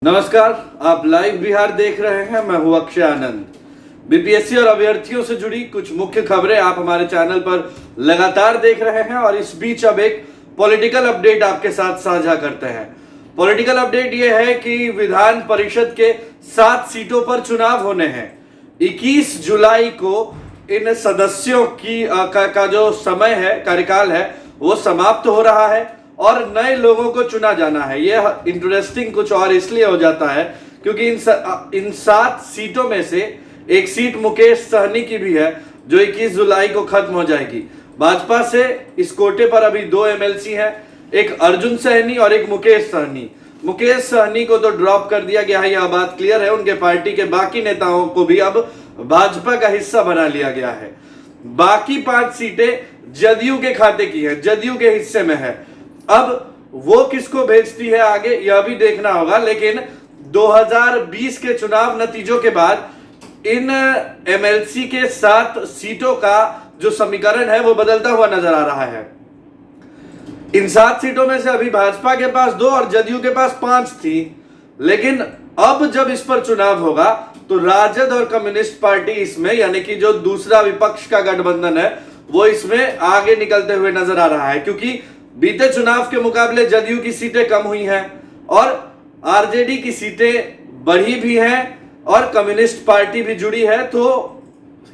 नमस्कार, आप लाइव बिहार देख रहे हैं। मैं हूं अक्षय आनंद। बीपीएससी और अभ्यर्थियों से जुड़ी कुछ मुख्य खबरें आप हमारे चैनल पर लगातार देख रहे हैं और इस बीच अब एक पॉलिटिकल अपडेट आपके साथ साझा करते हैं। पॉलिटिकल अपडेट यह है कि विधान परिषद के 7 सीटों पर चुनाव होने हैं। 21 जुलाई को इन सदस्यों की का जो समय है, कार्यकाल है, वो समाप्त हो रहा है और नए लोगों को चुना जाना है। यह इंटरेस्टिंग कुछ और इसलिए हो जाता है क्योंकि इन 7 सीटों में से एक सीट मुकेश सहनी की भी है जो 21 जुलाई को खत्म हो जाएगी। भाजपा से इस कोटे पर अभी 2 एमएलसी हैं, एक अर्जुन सहनी और एक मुकेश सहनी। मुकेश सहनी को तो ड्रॉप कर दिया गया है, यह बात क्लियर है। उनके पार्टी के बाकी नेताओं को भी अब भाजपा का हिस्सा बना लिया गया है। बाकी 5 सीटें जदयू के खाते की है, जदयू के हिस्से में है। अब वो किसको भेजती है आगे, यह भी देखना होगा। लेकिन 2020 के चुनाव नतीजों के बाद इन एमएलसी के 7 सीटों का जो समीकरण है वो बदलता हुआ नजर आ रहा है। इन 7 सीटों में से अभी भाजपा के पास 2 और जदयू के पास 5 थी, लेकिन अब जब इस पर चुनाव होगा तो राजद और कम्युनिस्ट पार्टी इसमें, यानी कि जो दूसरा विपक्ष का गठबंधन है, वो इसमें आगे निकलते हुए नजर आ रहा है। क्योंकि बीते चुनाव के मुकाबले जदयू की सीटें कम हुई हैं और आरजेडी की सीटें बढ़ी भी हैं और कम्युनिस्ट पार्टी भी जुड़ी है। तो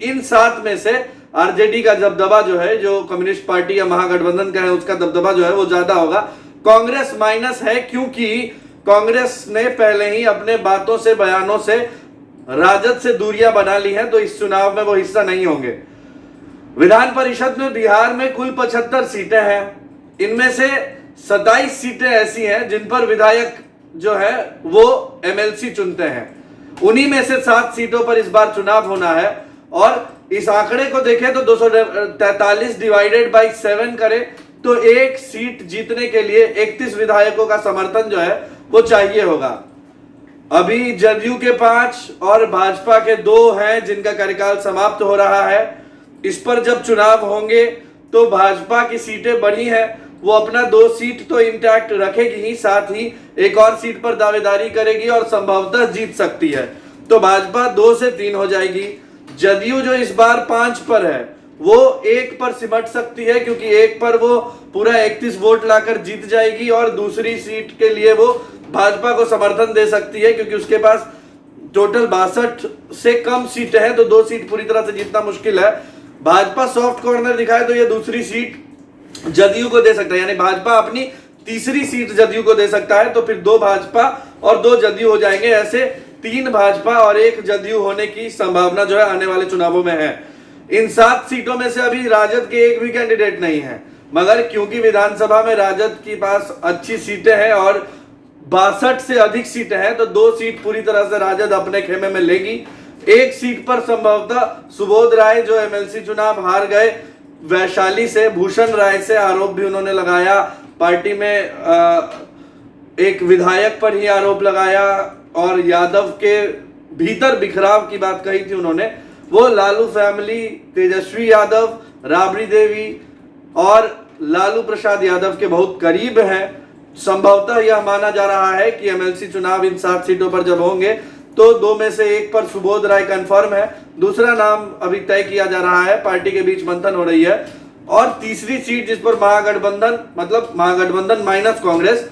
इन 7 में से आरजेडी का दबदबा जो है, जो कम्युनिस्ट पार्टी या महागठबंधन का है, उसका दबदबा जो है वो ज्यादा होगा। कांग्रेस माइनस है क्योंकि कांग्रेस ने पहले ही अपने बातों से, बयानों से राजद से दूरियां बना ली हैं, तो इस चुनाव में वो हिस्सा नहीं होंगे। विधान परिषद में बिहार में कुल 75 सीटें हैं। इनमें से 27 सीटें ऐसी हैं जिन पर विधायक जो है वो एमएलसी चुनते हैं। उन्हीं में से 7 सीटों पर इस बार चुनाव होना है और इस आंकड़े को देखें तो 243 डिवाइडेड बाई 7 करें तो एक सीट जीतने के लिए 31 विधायकों का समर्थन जो है वो चाहिए होगा। अभी जदयू के 5 और भाजपा के 2 हैं जिनका कार्यकाल समाप्त हो रहा है। इस पर जब चुनाव होंगे तो भाजपा की सीटें बढ़ी हैं, वो अपना 2 सीट तो इंटैक्ट रखेगी ही, साथ ही एक और सीट पर दावेदारी करेगी और संभवतः जीत सकती है। तो भाजपा 2 से 3 हो जाएगी। जदयू जो इस बार 5 पर है वो 1 पर सिमट सकती है क्योंकि 1 पर वो पूरा 31 वोट लाकर जीत जाएगी और दूसरी सीट के लिए वो भाजपा को समर्थन दे सकती है क्योंकि उसके पास टोटल 62 से कम सीटें हैं, तो 2 सीट पूरी तरह से जीतना मुश्किल है। भाजपा सॉफ्ट कॉर्नर दिखाए तो ये दूसरी सीट जदयू को दे सकता है, यानी भाजपा अपनी तीसरी सीट जदयू को दे सकता है। तो फिर 2 भाजपा और 2 जदयू हो जाएंगे। ऐसे 3 भाजपा और 1 जदयू होने की संभावना जो है आने वाले चुनावों में है। इन 7 सीटों में से अभी राजद के एक भी कैंडिडेट नहीं है, मगर क्योंकि विधानसभा में राजद के पास अच्छी सीटें हैं और 62 से अधिक सीटें हैं, तो 2 सीट पूरी तरह से राजद अपने खेमे में लेगी। 1 सीट पर संभवतः सुबोध राय जो एमएलसी चुनाव हार गए वैशाली से, भूषण राय से आरोप भी उन्होंने लगाया। पार्टी में एक विधायक पर ही आरोप लगाया और यादव के भीतर बिखराव की बात कही थी उन्होंने। वो लालू फैमिली, तेजस्वी यादव, राबड़ी देवी और लालू प्रसाद यादव के बहुत करीब हैं। संभवतः यह माना जा रहा है कि एमएलसी चुनाव इन 7 सीटों पर जब होंगे तो 2 में से 1 पर सुबोध राय कंफर्म है, दूसरा नाम अभी तय किया जा रहा है, पार्टी के बीच मंथन हो रही है। और तीसरी सीट जिस पर महागठबंधन, मतलब महागठबंधन माइनस कांग्रेस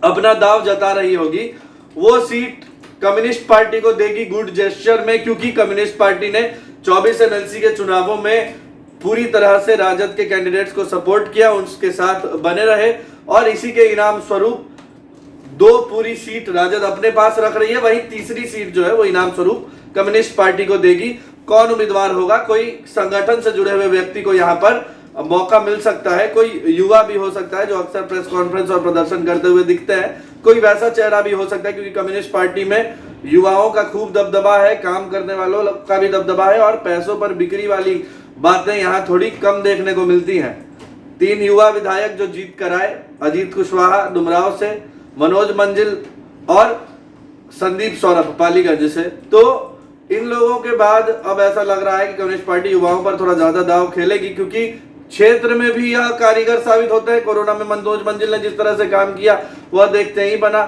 अपना दाव जता रही होगी, वो सीट कम्युनिस्ट पार्टी को देगी गुड जेस्चर में, क्योंकि कम्युनिस्ट पार्टी ने 24 एमएलसी के चुनावों में पूरी तरह से राजद के कैंडिडेट्स को सपोर्ट किया, उसके साथ बने रहे और इसी के इनाम स्वरूप 2 पूरी सीट राजद अपने पास रख रही है। वहीं तीसरी सीट जो है वो इनाम स्वरूप कम्युनिस्ट पार्टी को देगी। कौन उम्मीदवार होगा, कोई संगठन से जुड़े हुए व्यक्ति को यहाँ पर मौका मिल सकता है, कोई युवा भी हो सकता है जो अक्सर प्रेस कॉन्फ्रेंस और प्रदर्शन करते हुए दिखते हैं, कोई वैसा चेहरा भी हो सकता है क्योंकि कम्युनिस्ट पार्टी में युवाओं का खूब दबदबा है, काम करने वालों का भी दबदबा है और पैसों पर बिक्री वाली बातें यहाँ थोड़ी कम देखने को मिलती हैं। 3 युवा विधायक जो जीत कर आए, अजीत कुशवाहा डुमराव से, मनोज मंजिल और संदीप सौरभ पालीगंज से, तो इन लोगों के बाद अब ऐसा लग रहा है कि कम्युनिस्ट पार्टी युवाओं पर थोड़ा ज्यादा दाव खेलेगी क्योंकि क्षेत्र में भी यह कारीगर साबित होते हैं। कोरोना में मनोज मंजिल ने जिस तरह से काम किया वह देखते ही बना।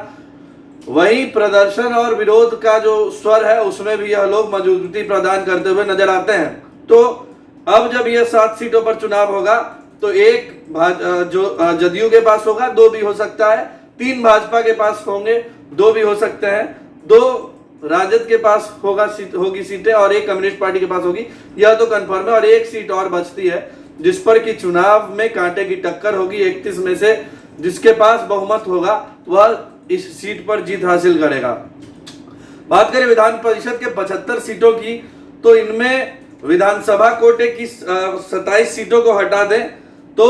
वहीं प्रदर्शन और विरोध का जो स्वर है उसमें भी यह लोग मजबूती प्रदान करते हुए नजर आते हैं। तो अब जब यह 7 सीटों पर चुनाव होगा तो एक जो जदयू के पास होगा 2 भी हो सकता है, 3 भाजपा के पास होंगे 2 भी हो सकते हैं, 2 राजद के पास होगी सीटें और 1 कम्युनिस्ट पार्टी के पास होगी, यह तो कंफर्म है। और 1 सीट और बचती है जिस पर कि चुनाव में कांटे की टक्कर होगी। 31 में से जिसके पास बहुमत होगा वह इस सीट पर जीत हासिल करेगा। बात करें विधान परिषद के 75 सीटों की, तो इनमें विधानसभा कोटे की 27 सीटों को हटा दें तो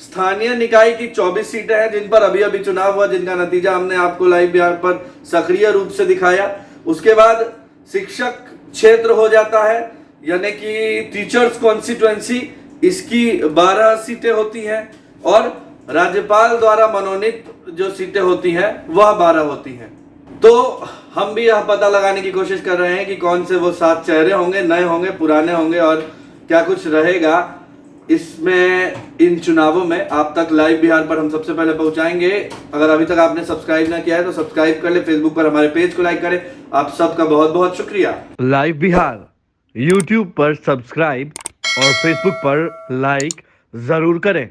स्थानीय निकाय की 24 सीटें हैं जिन पर अभी अभी चुनाव हुआ, जिनका नतीजा हमने आपको लाइव बिहार पर सक्रिय रूप से दिखाया। उसके बाद शिक्षक क्षेत्र हो जाता है, यानी कि टीचर्स कॉन्स्टिट्यूएंसी, इसकी 12 सीटें होती हैं और राज्यपाल द्वारा मनोनीत जो सीटें होती हैं वह 12 होती हैं। तो हम भी यह पता लगाने की कोशिश कर रहे हैं कि कौन से वो 7 चेहरे होंगे, नए होंगे, पुराने होंगे और क्या कुछ रहेगा इसमें। इन चुनावों में आप तक लाइव बिहार पर हम सबसे पहले पहुंचाएंगे। अगर अभी तक आपने सब्सक्राइब ना किया है तो सब्सक्राइब कर ले, फेसबुक पर हमारे पेज को लाइक करें। आप सबका बहुत बहुत शुक्रिया। लाइव बिहार यूट्यूब पर सब्सक्राइब और फेसबुक पर लाइक जरूर करें।